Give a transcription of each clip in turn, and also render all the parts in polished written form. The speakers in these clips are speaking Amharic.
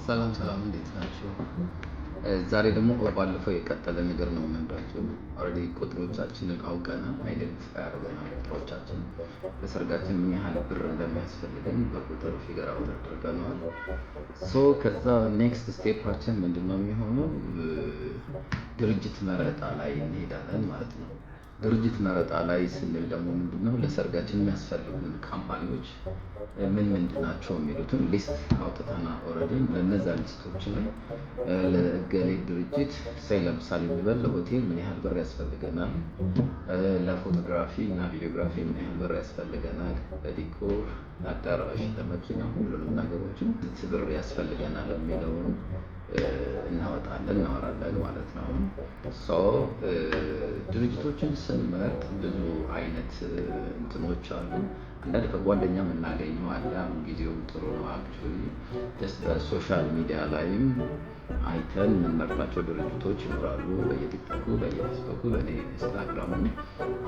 ሰላም ሰላም፣ እንዴት ናችሁ? ዛሬ ደግሞ ባለፈው የቀጠለ ነገር ነው የምንላችሁ። ኦልሬዲ ቁጥሮቻችንን አውቀናል፣ አይደንቲፋይ አድርገናል። ቁጥሮቻችን ለሰርጋችን ምን ያህል ብር እንደሚያስፈልገን በቁጥር ፊገር አውት አድርገናል። ከዛ ኔክስት ስቴፓችን ምንድነው የሚሆነው? ድርጅት መረጣ ላይ እንሄዳለን ማለት ነው። ድርጅት መረጣ ላይ ስንል ደግሞ ምንድነው ለሰርጋችን የሚያስፈልጉን ካምፓኒዎች ምን ምንድን ናቸው የሚሉትን ሊስት አውጥተና ኦልሬዲ ለነዛ ሊስቶች ላይ ለገሌ ድርጅት ሳይ ለምሳሌ እንበል ለሆቴል ምን ያህል ብር ያስፈልገናል፣ ለፎቶግራፊ እና ቪዲዮግራፊ ምን ያህል ብር ያስፈልገናል፣ ለዲኮር፣ ለአዳራሽ፣ ለመኪና ሁሉንም ነገሮችን ብር ያስፈልገናል የሚለውን እናወራለን ማለት ነው። ድርጅቶችን ስንመርጥ ብዙ አይነት እንትኖች አሉ። አንዳንድ ከጓደኛ የምናገኘው አለ። አሁን ጊዜው ጥሩ ነው። አክቹዋሊ ጀስት በሶሻል ሚዲያ ላይም አይተን የምንመርጣቸው ድርጅቶች ይኖራሉ። በየቲክቶኩ፣ በየፌስቡኩ፣ በኢንስታግራሙ።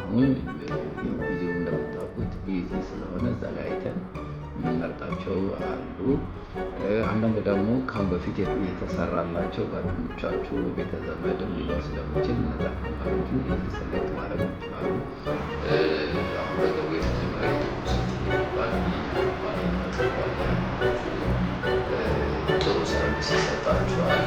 አሁን ጊዜው እንደምታውቁት ቢዚ ስለሆነ እዛ ላይ አይተን የምንመርጣቸው አሉ። አንዳንድ ደግሞ ካሁን በፊት የተሰራላቸው ጓደኞቻችሁ ቤተዘመድ ሊኖር ስለሚችል እነዛ ካምፓኒዎችን ሰሌክት ማድረግ ይችላሉ። አሁን በቅርቡ የተጀመረ ጥሩ ሰርቪስ ይሰጣችኋል።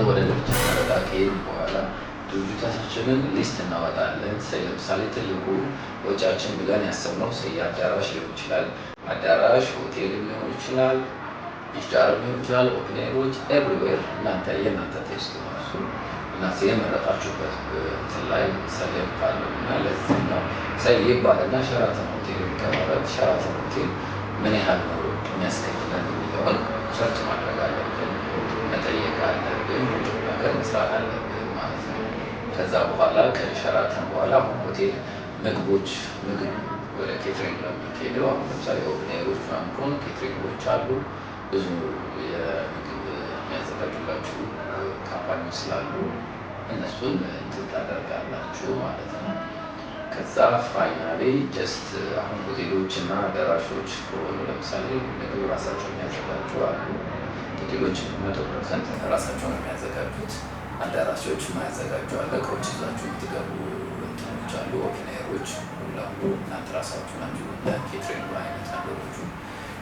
ወደ ድርጅት መረጣ ከሄድን በኋላ ድርጅታችንን ሊስት እናወጣለን። ለምሳሌ ትልቁ ወጪያችን ብለን ያሰብነው አዳራሽ ሊሆን ይችላል። አዳራሽ ሆቴል ሊሆን ይችላል፣ ቢቻር ሊሆን ይችላል፣ ኦፕኔሮች ኤቭሪዌር የእናንተ ቴስት ነው። እሱ እናንተ የመረጣችሁበት እንትን ላይ ሰሌክት አለው እና ለዚህ ነው ይባልና ሸራተን ሆቴል የሚቀመረጥ ሸራተን ሆቴል ምን ያህል ነው የሚያስከፍለን የሚለውን ሰርች ማድረግ አለብን፣ መጠየቅ አለብን፣ ነገር መስራት አለብን ማለት ነው። ከዛ በኋላ ከሸራተን በኋላ ሆቴል ምግብ ወደ ኬትሪንግ ነው የሚሄደው። አሁን ለምሳሌ ኦፕኔሮች ከሆኑ ኬትሪንጎች አሉ። ብዙ የምግብ የሚያዘጋጁላችሁ ካምፓኒዎች ስላሉ እነሱን እንትን ታደርጋላችሁ ማለት ነው። ከዛ ፋይናሊ ጀስት አሁን ሆቴሎች እና አዳራሾች ከሆኑ ለምሳሌ ምግብ ራሳቸው የሚያዘጋጁ አሉ። ሆቴሎች 100% ራሳቸው ነው የሚያዘጋጁት። አዳራሾች የማያዘጋጁ አለ። እቃዎች ይዛችሁ የምትገቡ እንትኖች አሉ። ኦፕኔሮች ሁሉ እናንተ ራሳችሁ ናችሁ ኬትሪንግ አይነት ነገሮቹ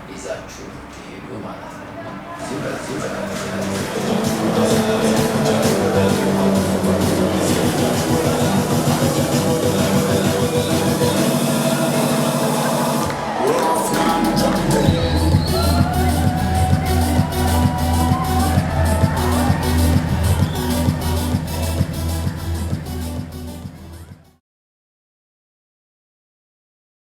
ይዛችሁ ትሄዱ ማለት ነው።